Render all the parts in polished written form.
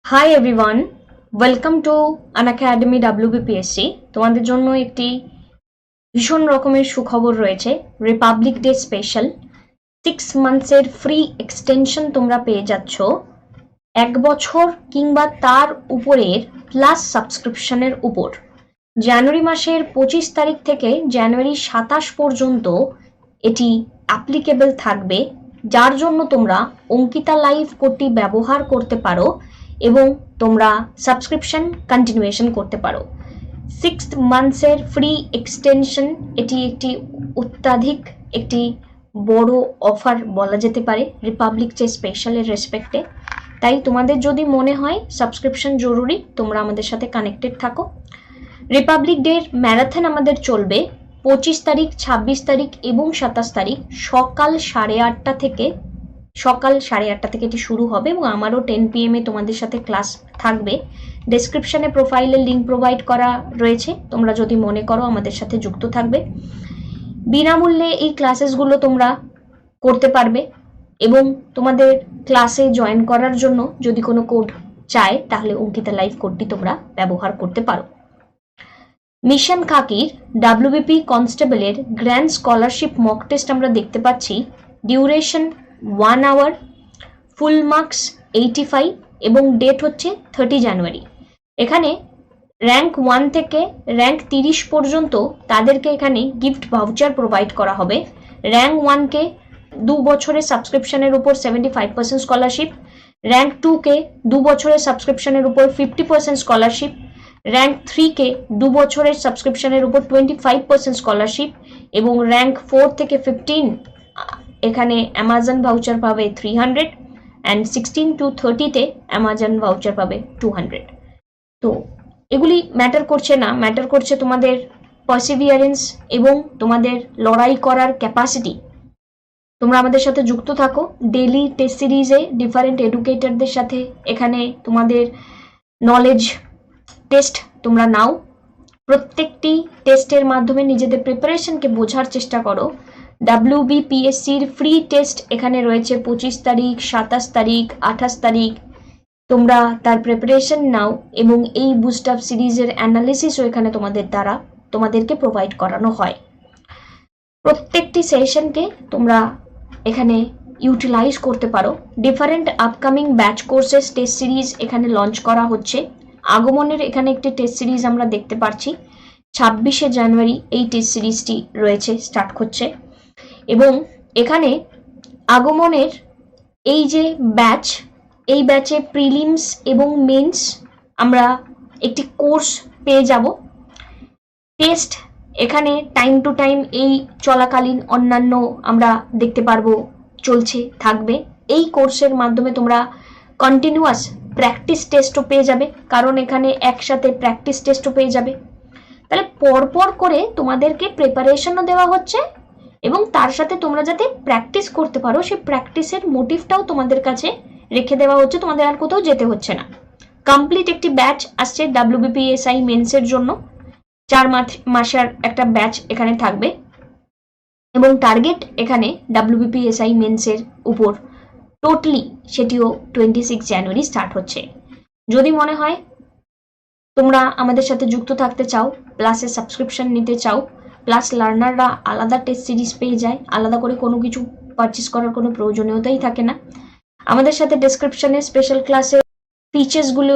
High everyone, welcome to Unacademy WBPSC। তোমাদের জন্য একটি ভীষণ রকমের সুখবর রয়েছে। রিপাবলিক ডে স্পেশাল 6 মান্থসের ফ্রি এক্সটেনশন তোমরা পেয়ে যাচ্ছ 1 বছর কিংবা তার উপরের প্লাস সাবস্ক্রিপশনের উপর। জানুয়ারি মাসের 25 তারিখ থেকে জানুয়ারি 27 পর্যন্ত এটি অ্যাপ্লিকেবল থাকবে, যার জন্য তোমরা অঙ্কিতা লাইভ কোডটি ব্যবহার করতে পারো এবং তোমরা সাবস্ক্রিপশন কন্টিনিউয়েশন করতে পারো। 6 মান্থসের ফ্রি এক্সটেনশন, এটি একটি অত্যাধিক একটি বড় অফার বলা যেতে পারে রিপাবলিক ডে স্পেশালের রেসপেক্টে। তাই তোমাদের যদি মনে হয় সাবস্ক্রিপশন জরুরি, তোমরা আমাদের সাথে কানেক্টেড থাকো। রিপাবলিক ডের ম্যারাথন আমাদের চলবে 25 তারিখ, 26 তারিখ এবং 27 তারিখ সকাল 8:30 থেকে এটি শুরু হবে এবং আমারও 10 PM তোমাদের সাথে ক্লাস থাকবে। ডেসক্রিপশনে প্রোফাইলের লিঙ্ক প্রোভাইড করা রয়েছে, তোমরা যদি মনে করো আমাদের সাথে যুক্ত থাকবে। বিনামূল্যে এই ক্লাসেসগুলো তোমরা করতে পারবে এবং তোমাদের ক্লাসে জয়েন করার জন্য যদি কোনো কোড চায় তাহলে অঙ্কিতা লাইভ কোডটি তোমরা ব্যবহার করতে পারো। মিশন খাকির WBP কনস্টেবলের গ্র্যান্ড স্কলারশিপ মক টেস্ট আমরা দেখতে পাচ্ছি। ডিউরেশন 1 আওয়ার, ফুল মার্কস 85 এবং ডেট হচ্ছে 30 জানুয়ারি। এখানে র্যাঙ্ক 1 থেকে র্যাঙ্ক 30 পর্যন্ত তাদেরকে এখানে গিফট ভাউচার প্রোভাইড করা হবে। র্যাঙ্ক 1কে 2 বছরের সাবস্ক্রিপশনের উপর 75% স্কলারশিপ, র্যাঙ্ক 2কে 2 বছরের সাবস্ক্রিপশনের উপর 50% স্কলারশিপ, র্যাঙ্ক 3কে 2 বছরের সাবস্ক্রিপশনের উপর 25% স্কলারশিপ এবং র্যাঙ্ক 4 থেকে 15 এখানে অ্যামাজন ভাউচার পাবে 300 অ্যান্ড 16 to 30তে অ্যামাজন ভাউচার পাবে 200। তো এগুলি ম্যাটার করছে না, ম্যাটার করছে তোমাদের পারসিভিয়ারেন্স এবং তোমাদের লড়াই করার ক্যাপাসিটি। তোমরা আমাদের সাথে যুক্ত থাকো। ডেইলি টেস্ট সিরিজে ডিফারেন্ট এডুকেটরদের সাথে এখানে তোমাদের নলেজ টেস্ট তোমরা নাও। প্রত্যেকটি টেস্টের মাধ্যমে নিজেদের প্রিপারেশনকে বোঝার চেষ্টা করো। WBPSCর ফ্রি টেস্ট এখানে রয়েছে 25 তারিখ, 27 তারিখ, 28 তারিখ। তোমরা তার প্রিপারেশন নাও এবং এই বুস্ট আপ সিরিজের অ্যানালিসিসও এখানে তোমাদেরকে প্রোভাইড করানো হয়। প্রত্যেকটি সেশনকে তোমরা এখানে ইউটিলাইজ করতে পারো। Different upcoming batch courses test series এখানে লঞ্চ করা হচ্ছে। আগমনের এখানে একটি টেস্ট সিরিজ আমরা দেখতে পাচ্ছি। 26শে জানুয়ারি এই টেস্ট সিরিজটি রয়েছে, স্টার্ট হচ্ছে এবং এখানে আগমনের এই যে ব্যাচ, এই ব্যাচে প্রিলিমস এবং মেন্স আমরা একটি কোর্স পেয়ে যাব। টেস্ট এখানে টাইম টু টাইম এই চলাকালীন অন্যান্য আমরা দেখতে পারবো চলছে থাকবে। এই কোর্সের মাধ্যমে তোমরা কন্টিনিউয়াস প্র্যাকটিস টেস্টও পেয়ে যাবে, কারণ এখানে একসাথে প্র্যাকটিস টেস্টও পেয়ে যাবে। তাহলে পরপর করে তোমাদেরকে প্রিপারেশনও দেওয়া হচ্ছে এবং তার সাথে তোমরা যাতে প্র্যাকটিস করতে পারো সেই প্র্যাকটিসের মোটিভটাও তোমাদের কাছে রেখে দেওয়া হচ্ছে, তোমাদের আর কোথাও যেতে হচ্ছে না। কমপ্লিট একটি ব্যাচ আসছে WBPSI মেন্সের জন্য। 4 মাসের একটা ব্যাচ এখানে থাকবে এবং টার্গেট এখানে WBPSI মেন্সের উপর টোটালি সেটিও 26 জানুয়ারি স্টার্ট হচ্ছে। যদি মনে হয় তোমরা আমাদের সাথে যুক্ত থাকতে চাও, প্লাসে সাবস্ক্রিপশন নিতে চাও, প্লাস লার্নাররা আলাদা টেস্ট সিরিজ পেয়ে যায়, আলাদা করে কোনো কিছু পারচেস করার কোনো প্রয়োজনীয়তাই থাকে না। আমাদের সাথে ডেসক্রিপশনে স্পেশাল ক্লাসে ফিচার্সগুলো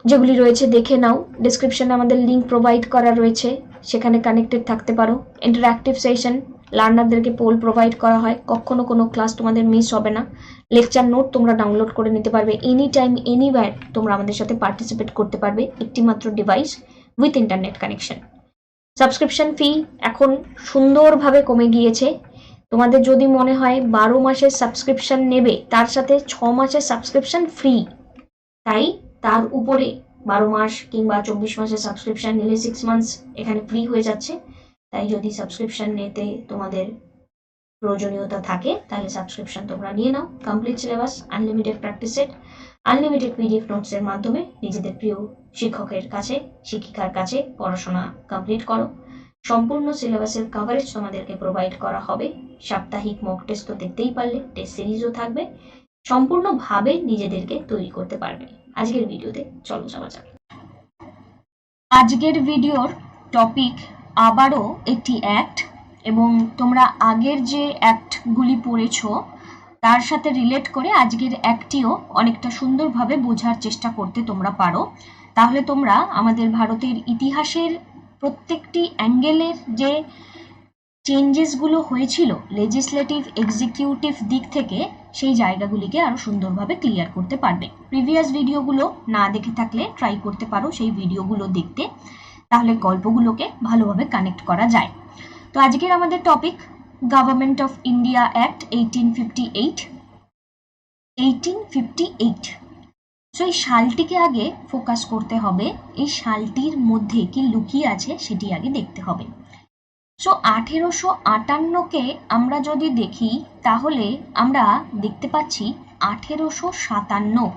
যেগুলি রয়েছে দেখে নাও। ডেসক্রিপশনে আমাদের লিঙ্ক প্রোভাইড করা রয়েছে, সেখানে কানেক্টেড থাকতে পারো। ইন্টারঅ্যাক্টিভ সেশন, লার্নারদেরকে পোল প্রোভাইড করা হয়, কখনো কোনো ক্লাস তোমাদের মিস হবে না। লেকচার নোট তোমরা ডাউনলোড করে নিতে পারবে, এনি টাইম এনিওয়্যার তোমরা আমাদের সাথে পার্টিসিপেট করতে পারবে একটি মাত্র device with internet connection. Subscription ফি এখন সুন্দরভাবে কমে গিয়েছে। তোমাদের যদি মনে হয় 12 মাসের সাবস্ক্রিপশন নেবে, তার সাথে 6 মাসের সাবস্ক্রিপশন ফ্রি, তাই তার উপরে 12 মাস কিংবা 24 মাসের সাবস্ক্রিপশন নিলে 6 মান্থস এখানে ফ্রি হয়ে যাচ্ছে। তাই যদি সাবস্ক্রিপশন নিতে তোমাদের প্রয়োজনীয়তা থাকে তাহলে সাবস্ক্রিপশন তোমরা নিয়ে নাও। Complete syllabus, unlimited practice set, unlimited PDF নোটসের মাধ্যমে নিজেদের প্রিয় শিক্ষকের কাছে, শিক্ষিকার কাছে পড়াশোনা কমপ্লিট করো। সম্পূর্ণ সিলেবাসের কভারেজ তোমাদেরকে প্রোভাইড করা হবে। সাপ্তাহিক মক টেস্ট তো দেখতেই পারলে, টেস্ট সিরিজও থাকবে। সম্পূর্ণভাবে নিজেদেরকে তৈরি করতে পারবে। আজকের ভিডিওতে চলো যাওয়া যাক। আজকের ভিডিওর টপিক আবারও একটি অ্যাক্ট, এবং তোমরা আগের যে অ্যাক্টগুলি পড়েছো তার সাথে রিলেট করে আজকের অ্যাক্টটিও অনেকটা সুন্দরভাবে বোঝার চেষ্টা করতে তোমরা পারো। তাহলে তোমরা আমাদের ভারতের ইতিহাসের প্রত্যেকটি অ্যাঙ্গেলের যে চেঞ্জেসগুলো হয়েছিল লেজিসলেটিভ এক্সিকিউটিভ দিক থেকে সেই জায়গাগুলিকে আরো সুন্দরভাবে ক্লিয়ার করতে পারবে। প্রিভিয়াস ভিডিওগুলো না দেখে থাকলে ট্রাই করতে পারো সেই ভিডিওগুলো দেখতে, তাহলে গল্পগুলোকে ভালোভাবে কানেক্ট করা যায়। তো আজকের আমাদের topic government of India act 1858। So এই সালটিকে আগে ফোকাস করতে হবে, এই সালটির মধ্যে কি লুকিয়ে আছে সেটি আগে দেখতে হবে। সো 1858কে আমরা যদি দেখি তাহলে আমরা দেখতে পাচ্ছি 1857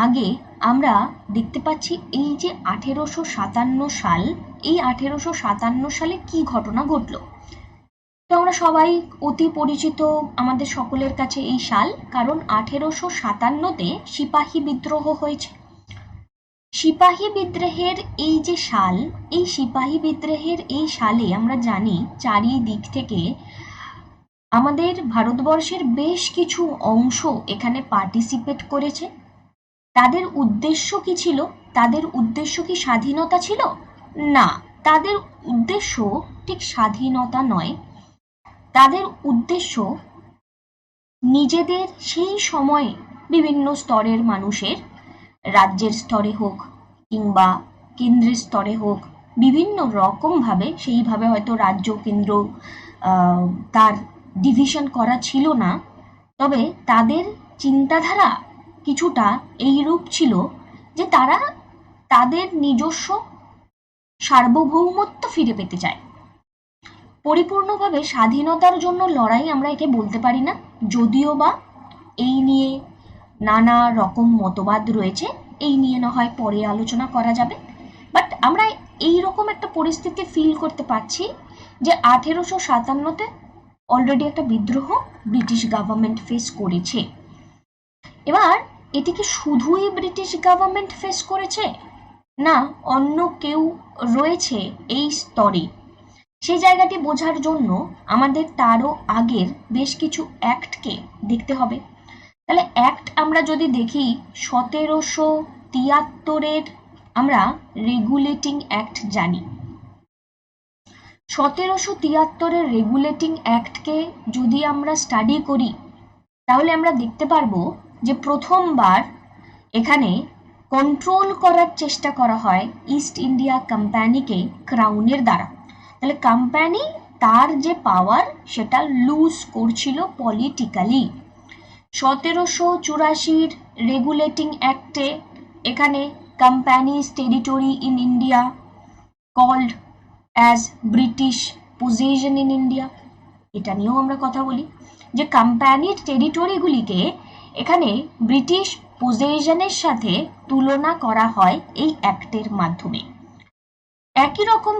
আগে আমরা দেখতে পাচ্ছি এই যে 1857 সাল, এই 1857 সালে কি ঘটনা ঘটলো। তো আমরা সবাই অতি পরিচিত আমাদের সকলের কাছে এই সাল, কারণ 1857তে সিপাহী বিদ্রোহ হয়েছে। সিপাহী বিদ্রোহের এই যে সাল, এই সিপাহী বিদ্রোহের এই সালে আমরা জানি চারিদিক থেকে আমাদের ভারতবর্ষের বেশ কিছু অংশ এখানে পার্টিসিপেট করেছে। তাদের উদ্দেশ্য কি ছিল? তাদের উদ্দেশ্য কি স্বাধীনতা ছিল? না, তাদের উদ্দেশ্য ঠিক স্বাধীনতা নয়। তাদের উদ্দেশ্য নিজেদের সেই সময়ে বিভিন্ন স্তরের মানুষের, রাজ্যের স্তরে হোক কিংবা কেন্দ্রের স্তরে হোক, বিভিন্ন রকমভাবে, সেইভাবে হয়তো রাজ্য কেন্দ্র তার ডিভিশন করা ছিল না, তবে তাদের চিন্তাধারা কিছুটা এইরূপ ছিল যে তারা তাদের নিজস্ব সার্বভৌমত্ব ফিরে পেতে চায়। পরিপূর্ণভাবে স্বাধীনতার জন্য লড়াই আমরা একে বলতে পারি না, যদিও বা এই নিয়ে নানা রকম মতবাদ রয়েছে, এই নিয়ে না হয় পরে আলোচনা করা যাবে। বাট আমরা এই রকম একটা পরিস্থিতি ফিল করতে পারছি যে 1857তে অলরেডি একটা বিদ্রোহ ব্রিটিশ গভর্নমেন্ট ফেস করেছে। এবার এটি কি শুধুই ব্রিটিশ গভর্নমেন্ট ফেস করেছে, না অন্য কেউ রয়েছে এই স্তরে? সেই জায়গাটি বোঝার জন্য আমাদের তারও আগের বেশ কিছু অ্যাক্টকে দেখতে হবে। তাহলে অ্যাক্ট আমরা যদি দেখি 1773-এর আমরা রেগুলেটিং অ্যাক্ট জানি। 1773-এর রেগুলেটিং অ্যাক্টকে যদি আমরা স্টাডি করি তাহলে আমরা দেখতে পারবো যে প্রথমবার এখানে কন্ট্রোল করার চেষ্টা করা হয় ইস্ট ইন্ডিয়া কোম্পানিকে ক্রাউনের দ্বারা। তাহলে কোম্পানি তার যে পাওয়ার সেটা লুজ করছিল পলিটিক্যালি। 1784 রেগুলেটিং অ্যাক্টে এখানে company's territory in India called as British possession in India, এটা নিয়েও আমরা কথা বলি যে কোম্পানির টেরিটরিগুলিকে এখানে ব্রিটিশ পজেশনের সাথে তুলনা করা হয় এই অ্যাক্টের মাধ্যমে। একই রকম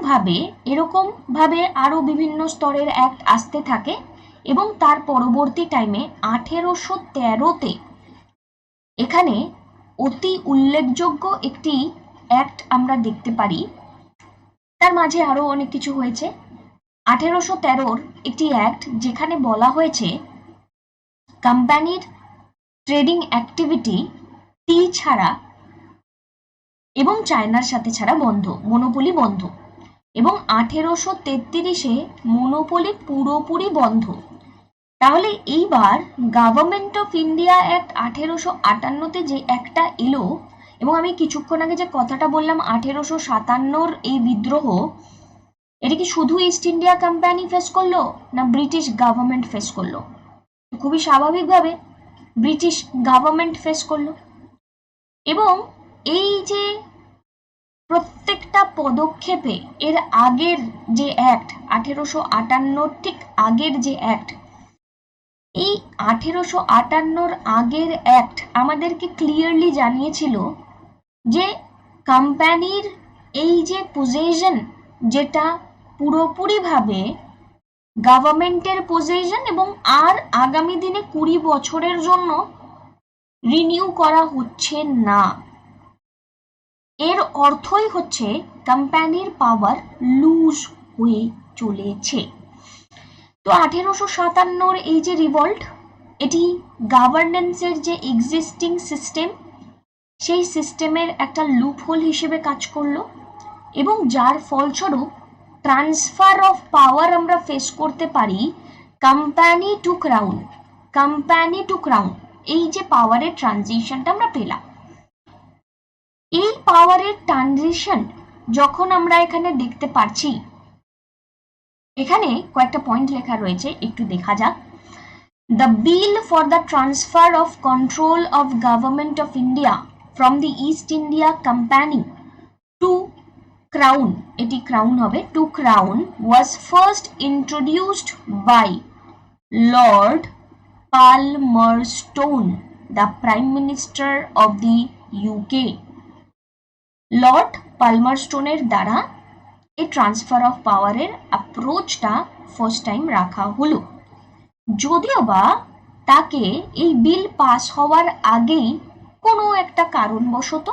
ভাবে আরো বিভিন্ন স্তরের অ্যাক্ট আসতে থাকে, এবং তার পরবর্তী টাইমে 1813-তে এখানে অতি উল্লেখযোগ্য একটি অ্যাক্ট আমরা দেখতে পারি। তার মাঝে আরো অনেক কিছু হয়েছে। 1813-র একটি অ্যাক্ট যেখানে বলা হয়েছে কোম্পানির ট্রেডিং অ্যাক্টিভিটি টি ছাড়া এবং চায়নার সাথে ছাড়া বন্ধ, মনোপলি বন্ধ। এবং 1833-এ মনোপলি পুরোপুরি বন্ধ। তাহলে এইবার গভর্নমেন্ট অফ ইন্ডিয়া অ্যাক্ট 1858-তে যে একটা এলো, এবং আমি কিছুক্ষণ আগে যে কথাটা বললাম 1857-র এই বিদ্রোহ, এটা কি শুধু ইস্ট ইন্ডিয়া কোম্পানি ফেস করলো না ব্রিটিশ গভর্নমেন্ট ফেস করলো? খুবই স্বাভাবিকভাবে ব্রিটিশ গভর্নমেন্ট ফেস করলো। এবং এই যে প্রত্যেকটা পদক্ষেপে এর আগের যে অ্যাক্ট 1858 ঠিক আগের যে অ্যাক্ট, এই 1858 আগের অ্যাক্ট আমাদেরকে ক্লিয়ারলি জানিয়েছিল যে কোম্পানির এই যে পজেশন যেটা পুরোপুরিভাবে গভর্নমেন্টের পজিশন এবং আর আগামী দিনে 20 বছরের জন্য রিনিউ করা হচ্ছে না। এর অর্থই হচ্ছে কোম্পানির পাওয়ার লুজ হয়ে চলেছে। তো 1857 এই যে রিভল্ট, এটি গভর্নেন্সের যে এক্সিস্টিং সিস্টেম সেই সিস্টেমের একটা লুপহোল হিসেবে কাজ করলো এবং যার ফলস্বরূপ ট্রান্সফার অফ পাওয়ার আমরা ফেস করতে পারি company to crown. Company to crown, এই যে পাওয়ারের ট্রানজিশনটা আমরা পেলাম, এই পাওয়ারের ট্রানজিশন যখন আমরা এখানে দেখতে পাচ্ছি, এখানে কয়েকটা পয়েন্ট লেখা রয়েছে, একটু দেখা যাক। The bill for the transfer of control of Government of India from the East India Company to Crown, এটি ক্রাউন হবে, to Crown was first introduced by Lord Palmerston, the Prime Minister of the UK. Lord পালমারস্টোনের দ্বারা এই transfer of পাওয়ারের অ্যাপ্রোচটা first time রাখা হলো, যদিও বা তাকে এই বিল পাস হওয়ার আগেই কোনো একটা কারণবশত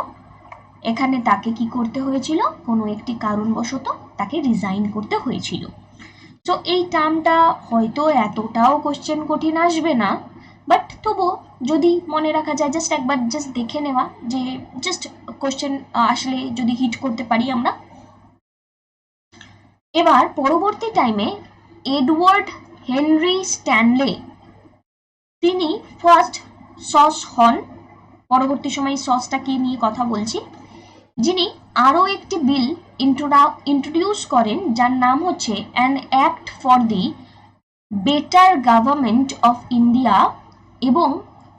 এখানে তাকে কি করতে হয়েছিল, কোনো একটি কারণবশত তাকে রিজাইন করতে হয়েছিল। তো এই টার্মটা হয়তো এতটাও কোশ্চেন কঠিন আসবে না, বাট তবুও যদি মনে রাখা যায়, জাস্ট একবার জাস্ট দেখে নেওয়া যে জাস্ট কোশ্চেন আসলে যদি হিট করতে পারি আমরা। এবার পরবর্তী টাইমে এডওয়ার্ড হেনরি স্ট্যানলে তিনি ফার্স্ট সস হন, পরবর্তী সময় সসটা কি নিয়ে কথা বলছি, যিনি আরও একটি বিল ইন্ট্রোডিউস করেন যার নাম হচ্ছে an act for the better government of India, এবং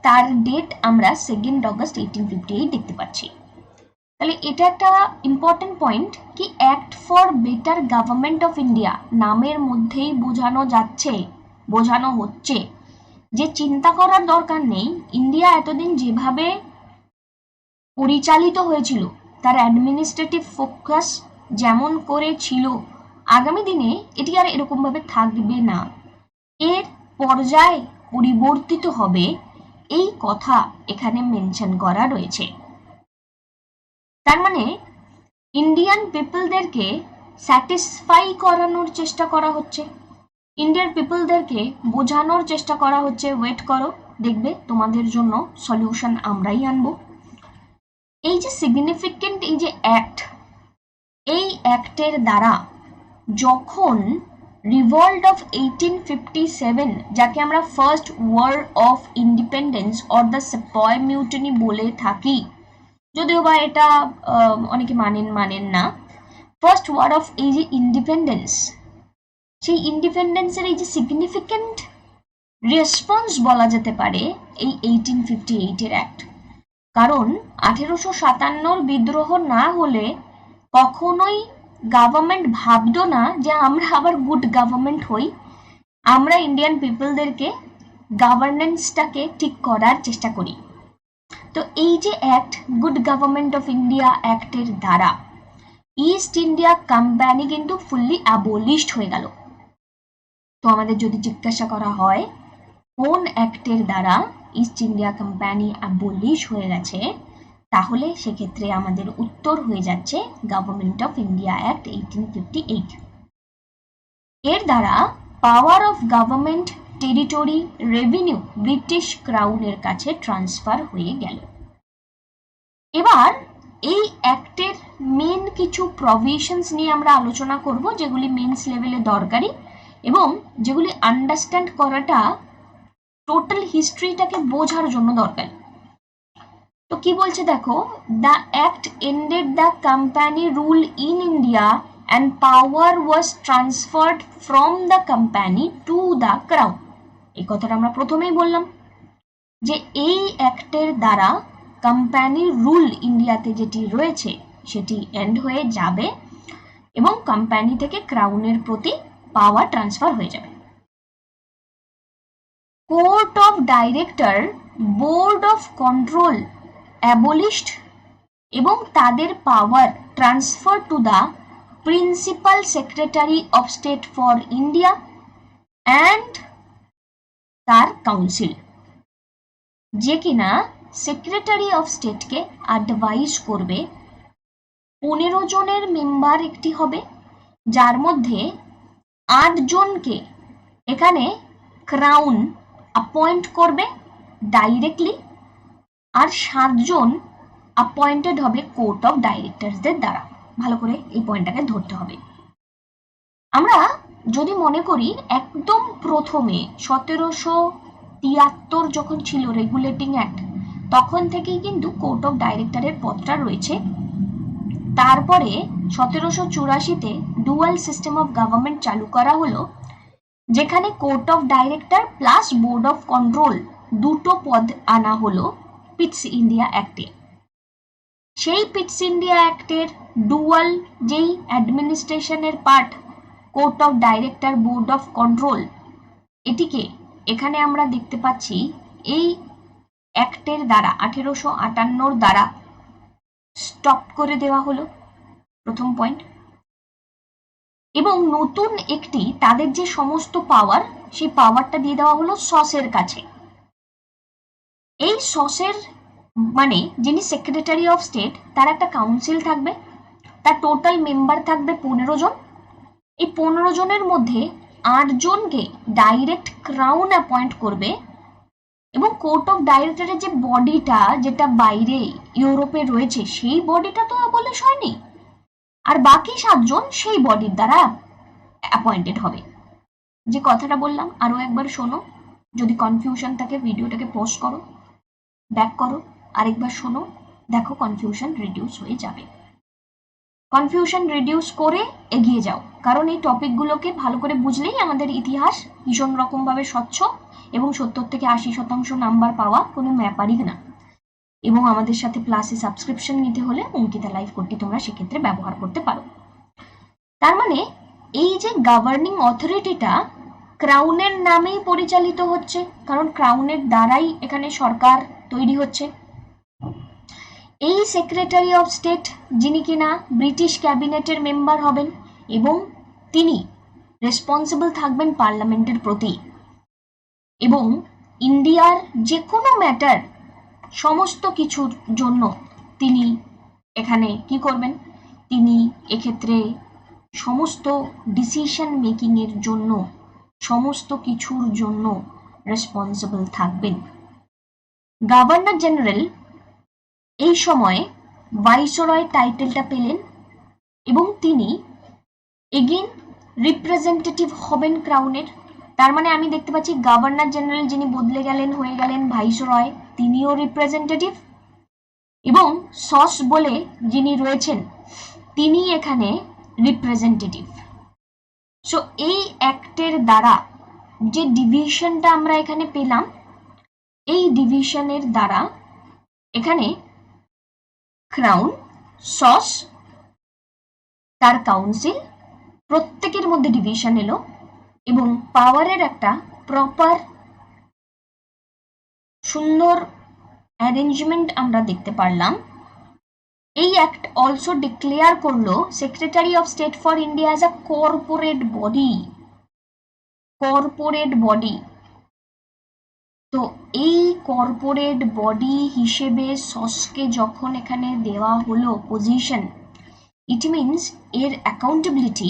তার ডেট আমরা 2 অগস্ট 1858 দেখতে পাচ্ছি। তাহলে এটা একটা ইম্পর্টেন্ট পয়েন্ট কি act for better government of India নামের মধ্যেই বোঝানো হচ্ছে যে চিন্তা করার দরকার নেই ইন্ডিয়া এতদিন যেভাবে পরিচালিত হয়েছিল, তার অ্যাডমিনিস্ট্রেটিভ ফোকাস যেমন করে ছিল, আগামী দিনে এটি আর এরকমভাবে থাকবে না, এর পর্যায় পরিবর্তিত হবে, এই কথা এখানে মেনশন করা রয়েছে। তার মানে ইন্ডিয়ান পিপলদেরকে স্যাটিসফাই করানোর চেষ্টা করা হচ্ছে, ইন্ডিয়ান পিপলদেরকে বোঝানোর চেষ্টা করা হচ্ছে, ওয়েট করো দেখবে তোমাদের জন্য সলিউশন আমরাই আনবো। এই যে সিগনিফিকেন্ট এই যে অ্যাক্ট, এই অ্যাক্টের দ্বারা যখন রিভল্ট অফ 1857, যাকে আমরা first war of independence or the sepoy mutiny বলে থাকি, যদিও বা এটা অনেকে মানেন না, ফার্স্ট ওয়ার অফ এই যে ইন্ডিপেন্ডেন্স, সেই ইন্ডিপেন্ডেন্সের এই যে সিগনিফিকেন্ট রেসপন্স বলা যেতে পারে এই 1858 অ্যাক্ট। কারণ 1857 বিদ্রোহ না হলে কখনোই গভর্নমেন্ট ভাবতো না যে আমরা আবার গুড গভর্নমেন্ট হই, আমরা ইন্ডিয়ান পিপলদেরকে গভর্নেন্সটাকে ঠিক করার চেষ্টা করি। তো এই যে act, good government of India অ্যাক্টের দ্বারা ইস্ট ইন্ডিয়া কোম্পানি কিন্তু ফুললি অ্যাবলিশড হয়ে গেল। তো আমাদের যদি জিজ্ঞাসা করা হয় কোন অ্যাক্টের দ্বারা ইস্ট ইন্ডিয়া কোম্পানি অ্যাবলিশ হয়ে গেছে, তাহলে সেক্ষেত্রে আমাদের উত্তর হয়ে যাচ্ছে গভর্নমেন্ট অফ ইন্ডিয়া অ্যাক্ট 1858। এর দ্বারা power of government, territory, revenue British ক্রাউনের কাছে ট্রান্সফার হয়ে গেল। এবার এই অ্যাক্টের মেন কিছু প্রভিশনস নিয়ে আমরা আলোচনা করব, যেগুলি মেন্স লেভেলে দরকারি এবং যেগুলি আন্ডারস্ট্যান্ড করাটা টোটাল হিস্ট্রিটাকে বোঝার জন্য দরকারি। তো কি বলছে দেখো, the act ended the company rule in India and power was transferred from the company to the crown. এই কথাটা আমরা প্রথমেই বললাম যে এই অ্যাক্টের দ্বারা কোম্পানির রুল ইন্ডিয়াতে যেটি রয়েছে সেটি এন্ড হয়ে যাবে এবং কোম্পানি থেকে ক্রাউনের প্রতি পাওয়ার ট্রান্সফার হয়ে যাবে। Court of director, board of control abolished এবং তাদের power transfer to the principal secretary of state for India and তার কাউন্সিল, যে কিনা সেক্রেটারি অফ স্টেটকে অ্যাডভাইস করবে। 15 জনের মেম্বার একটি হবে, যার মধ্যে 8 জনকে এখানে ক্রাউন অ্যাপয়েন্ট করবে ডাইরেক্টলি, আর 7 জন অ্যাপয়েন্টেড হবে কোর্ট অফ ডাইরেক্টরসদের দ্বারা। ভালো করে এই পয়েন্টটাকে ধরতে হবে। আমরা যদি মনে করি একদম প্রথমে 1773 যখন ছিল রেগুলেটিং অ্যাক্ট, তখন থেকেই কিন্তু কোর্ট অফ ডাইরেক্টরের পদটা রয়েছে। তারপরে 1784-তে ডুয়াল সিস্টেম অফ গভর্নমেন্ট চালু করা হলো, যেখানে court of director plus board of control দুটো পদ আনা হলো পিটস ইন্ডিয়া অ্যাক্টে। সেই পিটস ইন্ডিয়া অ্যাক্টের ডুয়াল যেই অ্যাডমিনিস্ট্রেশনের part, court of director board of control, এটিকে এখানে আমরা দেখতে পাচ্ছি এই অ্যাক্টের দ্বারা 1858 দ্বারা স্টপ করে দেওয়া হলো, প্রথম পয়েন্ট। এবং নতুন একটি তাদের যে সমস্ত পাওয়ার, সেই পাওয়ারটা দিয়ে দেওয়া হলো সসের কাছে। এই সসের মানে যিনি সেক্রেটারি অফ স্টেট, তার একটা কাউন্সিল থাকবে, তার টোটাল মেম্বার থাকবে 15 জন। এই 15 জনের মধ্যে 8 জনকে ডাইরেক্ট ক্রাউন অ্যাপয়েন্ট করবে, এবং কোর্ট অফ ডাইরেক্টরের যে বডিটা, যেটা বাইরে ইউরোপে রয়েছে, সেই বডিটা তো অ্যাবলিশ হয়নি, আর বাকি 7 জন সেই বডির দ্বারা অ্যাপয়েন্টেড হবে। যে কথাটা বললাম আরো একবার শোনো, যদি কনফিউশন থাকে ভিডিওটাকে পজ করো, ব্যাক করো, আরেকবার শোনো, দেখো কনফিউশন রিডিউস হয়ে যাবে। কনফিউশন রিডিউস করে এগিয়ে যাও, কারণ এই টপিকগুলোকে ভালো করে বুঝলেই আমাদের ইতিহাস ভীষণ রকমভাবে স্বচ্ছ, এবং 70 থেকে 80% নাম্বার পাওয়া কোনো ব্যাপারই না। এবং আমাদের সাথে প্লাসে সাবস্ক্রিপশন নিতে হলে অঙ্কিতা লাইভ কোডটি তোমরা সেক্ষেত্রে ব্যবহার করতে পারো। তার মানে এই যে গভর্নিং অথরিটিটা ক্রাউনের নামেই পরিচালিত হচ্ছে, কারণ ক্রাউনের দ্বারাই এখানে সরকার তৈরি হচ্ছে। এই সেক্রেটারি অফ স্টেট, যিনি কিনা ব্রিটিশ ক্যাবিনেটের মেম্বার হবেন, এবং তিনি রেসপন্সিবল থাকবেন পার্লামেন্টের প্রতি, এবং ইন্ডিয়ার যে কোনো ম্যাটার সমস্ত কিছুর জন্য তিনি এখানে কি করবেন, তিনি এক্ষেত্রে সমস্ত ডিসিশন মেকিং এর জন্য, সমস্ত কিছুর জন্য রেসপন্সিবল থাকবেন। গভর্নর জেনারেল এই সময় ভাইসরয় টাইটেলটা পেলেন, এবং তিনি এগেইন রিপ্রেজেন্টেটিভ হবেন ক্রাউনের। তার মানে আমি দেখতে পাচ্ছি গভর্নর জেনারেল যিনি বদলে গেলেন, হয়ে গেলেন ভাইসরয়, তিনিও রিপ্রেজেন্টেটিভ, এবং সস বলে যিনি রয়েছেন তিনি এখানে রিপ্রেজেন্টেটিভ। সো এই অ্যাক্টের দ্বারা যে ডিভিশনটা আমরা এখানে পেলাম, এই ডিভিশনের দ্বারা এখানে ক্রাউন, সস, তার কাউন্সিল প্রত্যেকের মধ্যে ডিভিশন এলো, এবং পাওয়ারের একটা প্রপার সুন্দর অ্যারেঞ্জমেন্ট আমরা দেখতে পারলাম। এই অ্যাক্ট অলসো ডিক্লেয়ার করলো secretary of state for India as a corporate body. Corporate body, তো এই কর্পোরেট বডি হিসেবে সসকে যখন এখানে দেওয়া হলো পজিশন, ইট মিনস এর অ্যাকাউন্টেবিলিটি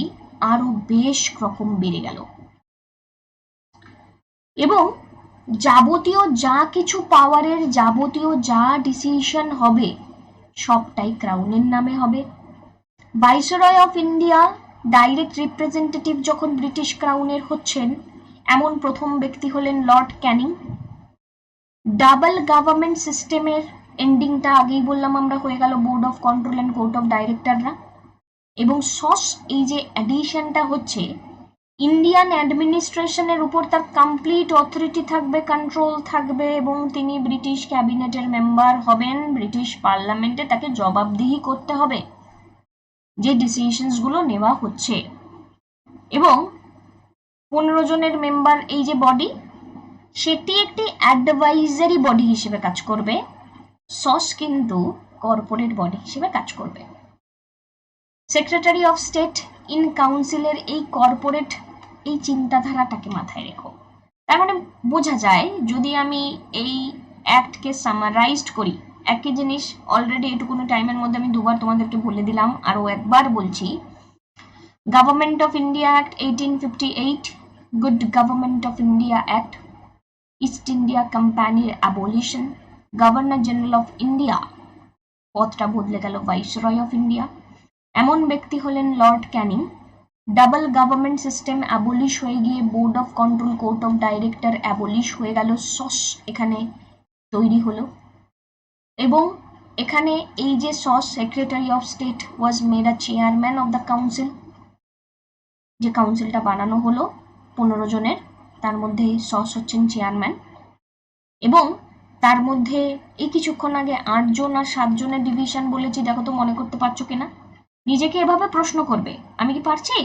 আরো বেশ রকম বেড়ে গেল, এবং যাবতীয় যা কিছু পাওয়ারের যাবতীয় যা ডিসিশন হবে সবটাই ক্রাউনের নামে হবে। Viceroy of India direct representative যখন ব্রিটিশ ক্রাউনের হচ্ছেন, এমন প্রথম ব্যক্তি হলেন লর্ড ক্যানিং। ডাবল গভর্নমেন্ট সিস্টেমের এন্ডিংটা আগেই বললাম আমরা, হয়ে গেল board of control and court of ডাইরেক্টররা। এবং সস এই যে অ্যাডিশনটা হচ্ছে, ইন্ডিয়ান অ্যাডমিনিস্ট্রেশনের উপর তার কমপ্লিট অথরিটি থাকবে, কন্ট্রোল থাকবে, এবং তিনি ব্রিটিশ ক্যাবিনেটের মেম্বার হবেন, ব্রিটিশ পার্লামেন্টে তাকে জবাবদিহি করতে হবে যে ডিসিশনসগুলো নেওয়া হচ্ছে। এবং 15 জনের মেম্বার এই যে বডি, সেটি একটি অ্যাডভাইজারি বডি হিসেবে কাজ করবে, সস কিন্তু কর্পোরেট বডি হিসেবে কাজ করবে। সেক্রেটারি অফ স্টেট ইন কাউন্সিলের এই কর্পোরেট এই চিন্তাধারাটাকে মাথায় রেখো। তার মানে বোঝা যায়, যদি আমি এই অ্যাক্টকে সামারাইজড করি, একই জিনিস অলরেডি এটুকুনো টাইমের মধ্যে আমি দুবার তোমাদেরকে বলে দিলাম, আরও একবার বলছি। Government of India act 1858, good government of India act, East India কোম্পানির abolition, governor general of India, পদটা বদলে গেল ভাইসরয় অফ ইন্ডিয়া, এমন ব্যক্তি হলেন Lord Canning, double government system abolish হয়ে গিয়ে board of control court of director abolish হয়ে গেল, সস এখানে তৈরি হলো। এবং এখানে এই যে sauce, secretary of state was made a chairman of the council, যে কাউন্সিলটা বানানো হলো 15 জনের, তার মধ্যে সস হচ্ছেন চেয়ারম্যান। এবং তার মধ্যে এই কিছুক্ষণ আগে 8 জন আর 7 জনের ডিভিশন বলেছি, দেখো তো মনে করতে পারছো কিনা। নিজেকে এভাবে প্রশ্ন করবে, আমি কি পারছি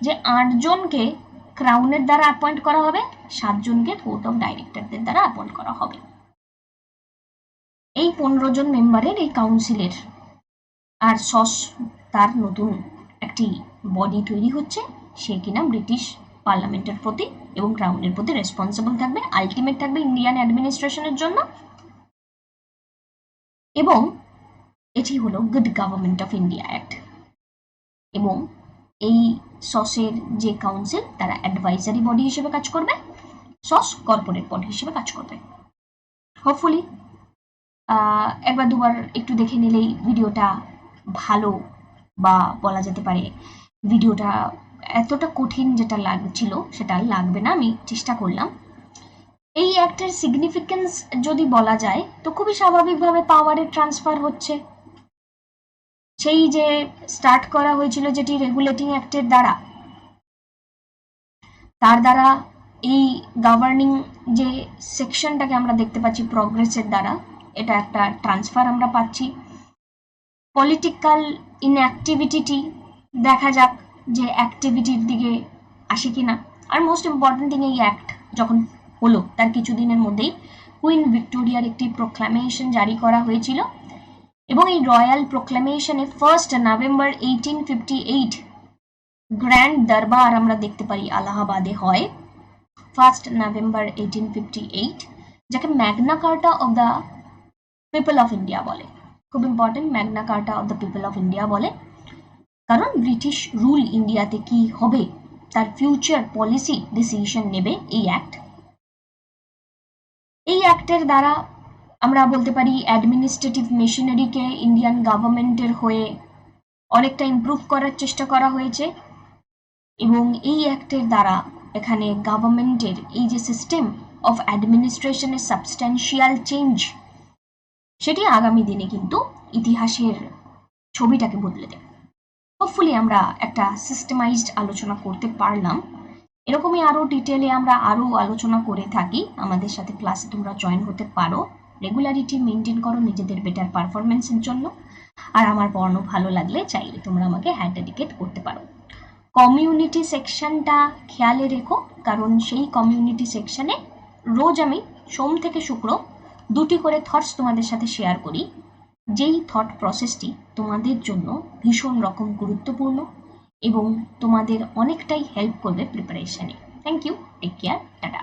যে 8 জনকে ক্রাউনের দ্বারা অ্যাপয়েন্ট করা হবে, 7 জনকে কোর্ট অফ ডাইরেক্টরদের দ্বারা অ্যাপয়েন্ট করা হবে। এই 15 জন মেম্বারের এই কাউন্সিলের আর সস তার নতুন একটি বডি তৈরি হচ্ছে, সে কিনা ব্রিটিশ পার্লামেন্টের প্রতি এবং ক্রাউনের প্রতি রেসপন্সিবল থাকবে, আলটিমেট থাকবে ইন্ডিয়ান অ্যাডমিনিস্ট্রেশনের জন্য। এবং এটি হলো good government of India act. এবং এই সসের যে কাউন্সিল, তারা অ্যাডভাইজারি বডি হিসেবে কাজ করবে, সস কর্পোরেট বডি হিসেবে কাজ করবে। হোপফুলি একবার দুবার একটু দেখে নিলেই ভিডিওটা ভালো, বা বলা যেতে পারে ভিডিওটা এতটা কঠিন যেটা লাগছিল সেটা লাগবে না, আমি চেষ্টা করলাম। এই অ্যাক্টের সিগনিফিকেন্স যদি বলা যায় তো খুবই স্বাভাবিকভাবে পাওয়ারের ট্রান্সফার হচ্ছে। সেই যে স্টার্ট করা হয়েছিল যেটি রেগুলেটিং অ্যাক্টের দ্বারা, তার দ্বারা এই গভর্নিং যে সেকশনটাকে আমরা দেখতে পাচ্ছি প্রগ্রেসের দ্বারা, এটা একটা ট্রান্সফার আমরা পাচ্ছি। পলিটিক্যাল ইনঅ্যাক্টিভিটি দেখা যাক যে অ্যাক্টিভিটির দিকে আসে কিনা। আর মোস্ট ইম্পর্টেন্ট থিং, এই অ্যাক্ট যখন হলো তার কিছুদিনের মধ্যেই কুইন ভিক্টোরিয়ার একটি প্রোক্লামেশন জারি করা হয়েছিল, এবং এই রয়্যাল প্রোক্লামেশনে 1 নভেম্বর 1858 গ্র্যান্ড দরবার আমরা দেখতে পারি আলাহাবাদে হয় 1 নভেম্বর 1858, যাকে Magna কার্টা of the people of India বলে। খুব important, Magna কার্টা of the people of India বলে, কারণ ব্রিটিশ রুল ইন্ডিয়াতে কি হবে তার ফিউচার পলিসি ডিসিশন নেবে এই অ্যাক্ট। এই অ্যাক্টের দ্বারা আমরা বলতে পারি অ্যাডমিনিস্ট্রেটিভ মেশিনারিকে ইন্ডিয়ান গভর্নমেন্টের হয়ে অনেকটা ইমপ্রুভ করার চেষ্টা করা হয়েছে। এবং এই অ্যাক্টের দ্বারা এখানে গভর্নমেন্টের এই যে সিস্টেম অফ অ্যাডমিনিস্ট্রেশনের সাবস্ট্যান্সিয়াল চেঞ্জ, সেটি আগামী দিনে কিন্তু ইতিহাসের ছবিটাকে বদলে দেবে। হোপফুলি আমরা একটা সিস্টেমাইজড আলোচনা করতে পারলাম। এরকমই আরও ডিটেলে আমরা আরও আলোচনা করে থাকি। আমাদের সাথে ক্লাসে তোমরা জয়েন হতে পারো, রেগুলারিটি মেনটেন করো নিজেদের বেটার পারফরমেন্সের জন্য। আর আমার পড়ানো ভালো লাগলে চাইলে তোমরা আমাকে হ্যান্ড ডেডিকেট করতে পারো। কমিউনিটি সেকশনটা খেয়ালে রেখো, কারণ সেই কমিউনিটি সেকশনে রোজ আমি সোম থেকে শুক্র 2টি করে থটস তোমাদের সাথে শেয়ার করি, যেই থট প্রসেসটি তোমাদের জন্য ভীষণ রকম গুরুত্বপূর্ণ এবং তোমাদের অনেকটাই হেল্প করবে প্রিপারেশনে। Thank you, take care, tata.